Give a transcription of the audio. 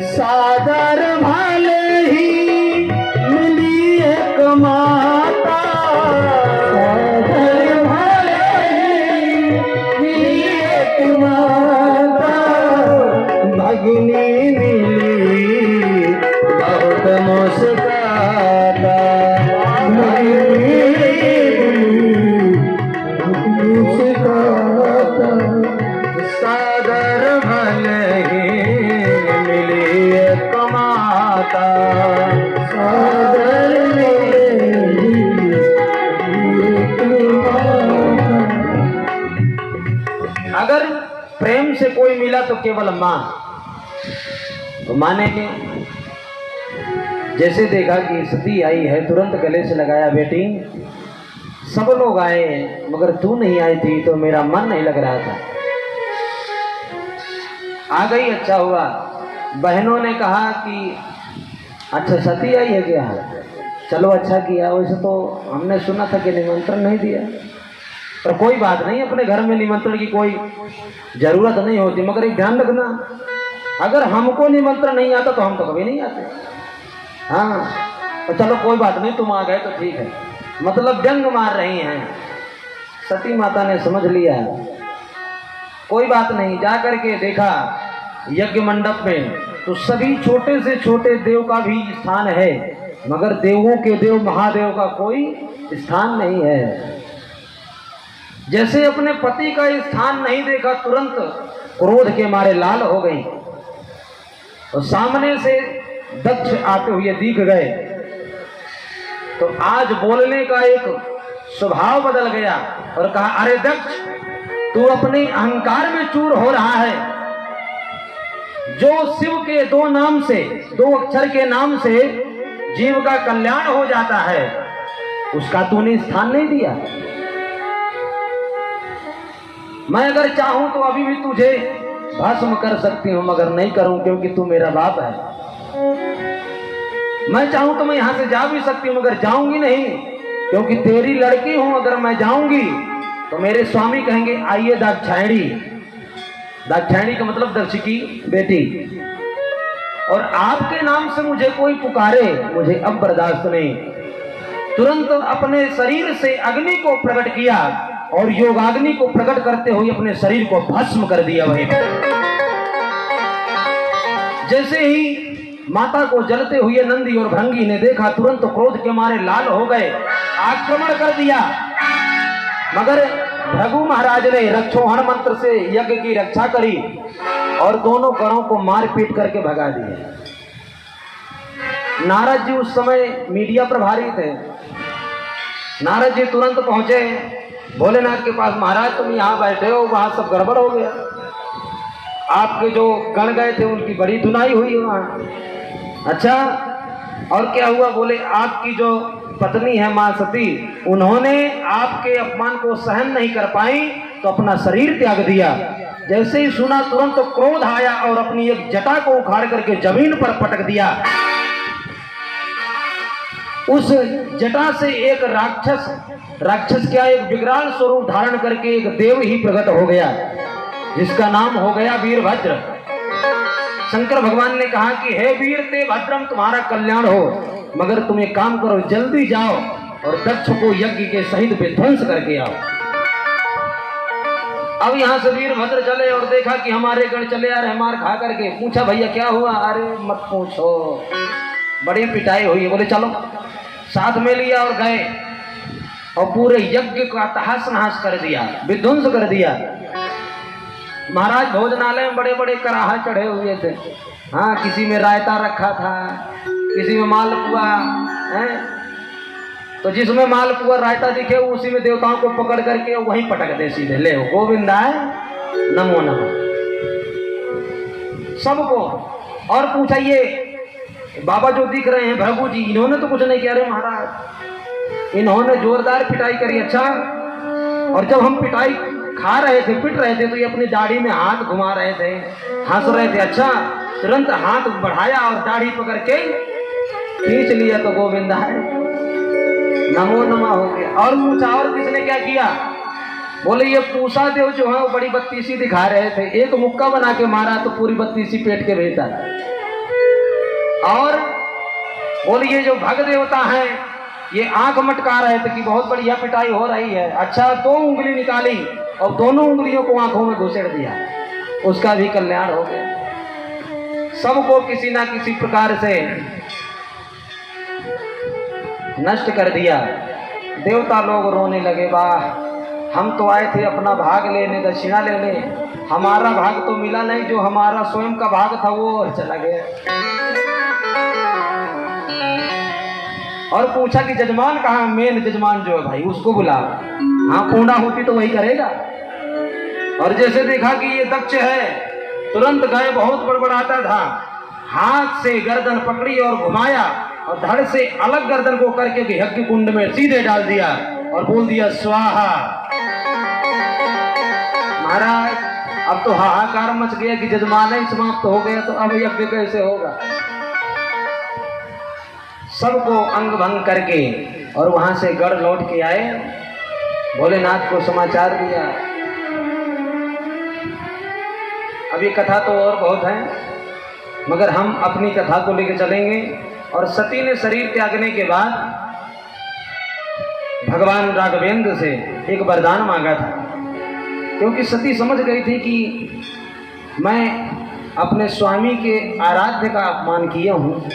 सादर भले ही मिली एक माता, सादर भले ही मिली एक माता, भगिनी मिली बहुत मुस्काता, भगिनी मुस्काता, सादर भले ही मिली एक माता, सादर मिली एक माता। अगर प्रेम से कोई मिला तो केवल माँ, तो मानेंगे। जैसे देखा कि सती आई है, तुरंत गले से लगाया, बेटी सब लोग आए मगर तू नहीं आई थी तो मेरा मन नहीं लग रहा था। आ गई, अच्छा हुआ। बहनों ने कहा कि अच्छा सती आई है क्या, चलो अच्छा किया। वैसे तो हमने सुना था कि निमंत्रण नहीं दिया, पर कोई बात नहीं, अपने घर में निमंत्रण की कोई जरूरत नहीं होती। मगर एक ध्यान रखना, अगर हमको निमंत्रण नहीं आता तो हम तो कभी नहीं आते। हाँ तो चलो कोई बात नहीं, तुम आ गए तो ठीक है। मतलब व्यंग मार रही हैं। सती माता ने समझ लिया, कोई बात नहीं। जा करके देखा यज्ञ मंडप में तो सभी छोटे से छोटे देव का भी स्थान है, मगर देवों के देव महादेव का कोई स्थान नहीं है। जैसे अपने पति का स्थान नहीं देखा, तुरंत क्रोध के मारे लाल हो गई और सामने से दक्ष आते हुए दिख गए। तो आज बोलने का एक स्वभाव बदल गया और कहा, अरे दक्ष, तू अपने अहंकार में चूर हो रहा है। जो शिव के दो नाम से, दो अक्षर के नाम से जीव का कल्याण हो जाता है, उसका तूने स्थान नहीं दिया। मैं अगर चाहूं तो अभी भी तुझे भस्म कर सकती हूं, मगर नहीं करूं क्योंकि तू मेरा बाप है। मैं चाहूं तो मैं यहां से जा भी सकती हूं, मगर जाऊंगी नहीं क्योंकि तेरी लड़की हूं। अगर मैं जाऊंगी तो मेरे स्वामी कहेंगे, आइए दाक्षायणी। दाक्षायणी का मतलब दक्ष की बेटी। और आपके नाम से मुझे कोई पुकारे, मुझे अब बर्दाश्त नहीं। तुरंत अपने शरीर से अग्नि को प्रकट किया और योगाग्नि को प्रकट करते हुए अपने शरीर को भस्म कर दिया। वही जैसे ही माता को जलते हुए नंदी और भृंगी ने देखा, तुरंत क्रोध के मारे लाल हो गए, आक्रमण कर दिया। मगर भृगु महाराज ने रक्षोहण मंत्र से यज्ञ की रक्षा करी और दोनों गणों को मार पीट करके भगा दिया। नारद जी उस समय मीडिया प्रभारी थे। नारद जी तुरंत पहुंचे भोलेनाथ के पास, महाराज तुम यहाँ बैठे हो, वहां सब गड़बड़ हो गया। आपके जो गण गए थे उनकी बड़ी धुनाई हुई वहां। अच्छा, और क्या हुआ? बोले आपकी जो पत्नी है मां सती, उन्होंने आपके अपमान को सहन नहीं कर पाई तो अपना शरीर त्याग दिया। जैसे ही सुना तुरंत क्रोध आया और अपनी एक जटा को उखाड़ करके जमीन पर पटक दिया। उस जटा से एक राक्षस क्या, एक विकराल स्वरूप धारण करके एक देव ही प्रकट हो गया, जिसका नाम हो गया वीरभद्र। शंकर भगवान ने कहा कि हे वीर ते भद्रम, तुम्हारा कल्याण हो, मगर तुम एक काम करो, जल्दी जाओ और दक्ष को यज्ञ के सहित विध्वंस करके आओ। अब यहाँ से वीरभद्र चले और देखा कि हमारे गण चले आ रहे मार खा करके। पूछा भैया क्या हुआ? अरे मत पूछो, बड़ी पिटाई हुई। बोले चलो, साथ में लिया और गए और पूरे यज्ञ का तहस नहस कर दिया, विध्वंस कर दिया। महाराज भोजनालय में बड़े बड़े कराहा चढ़े हुए थे। हाँ, किसी में रायता रखा था, किसी में मालपुआ है। तो जिसमें मालपुआ रायता दिखे उसी में देवताओं को पकड़ करके वहीं पटक दे सीधे, ले गोविंदाय नमो नमः सबको। और पूछा ये बाबा जो दिख रहे हैं भृगु जी, इन्होंने तो कुछ नहीं किया। रे महाराज, इन्होंने जोरदार पिटाई करी। अच्छा, और जब हम पिटाई खा रहे थे, पिट रहे थे, तो ये अपनी दाढ़ी में हाथ घुमा रहे थे, हंस रहे थे। अच्छा, तुरंत हाथ बढ़ाया और दाढ़ी पकड़ के खींच लिया तो गोविंदा है नमो नमः हो गया। और पूछा और किसने क्या किया? बोले ये पूसा देव जो है वो बड़ी बत्तीसी दिखा रहे थे, एक मुक्का बना के मारा तो पूरी बत्तीसी पेट के भीतर। और बोले ये जो भग देवता है ये आंख मटका रहे थे कि बहुत बढ़िया पिटाई हो रही है। अच्छा 2 उंगली निकाली और दोनों उंगलियों को आंखों में घुसेड़ दिया, उसका भी कल्याण हो गया। सबको किसी ना किसी प्रकार से नष्ट कर दिया। देवता लोग रोने लगे, वाह हम तो आए थे अपना भाग लेने, दक्षिणा लेने, हमारा भाग तो मिला नहीं, जो हमारा स्वयं का भाग था वो चला गया। और पूछा कि जजमान कहाँ, मेन जजमान जो है भाई उसको बुला। हाँ पूर्णा होती तो वही करेगा। और जैसे देखा कि ये दक्ष है, तुरंत गए, बहुत बड़बड़ाता था, हाथ से गर्दन पकड़ी और घुमाया और धड़ से अलग गर्दन को करके यज्ञ कुंड में सीधे डाल दिया और बोल दिया स्वाहा। महाराज अब तो हाहाकार मच गया कि जजमान ही समाप्त हो गया, तो अब यज्ञ कैसे होगा। सबको अंग भंग करके और वहां से गढ़ लौट के आए, भोलेनाथ को समाचार दिया। अब ये कथा तो और बहुत है, मगर हम अपनी कथा को लेकर चलेंगे। और सती ने शरीर त्यागने के बाद भगवान राघवेंद्र से एक वरदान मांगा था, क्योंकि सती समझ गई थी कि मैं अपने स्वामी के आराध्य का अपमान किया हूँ।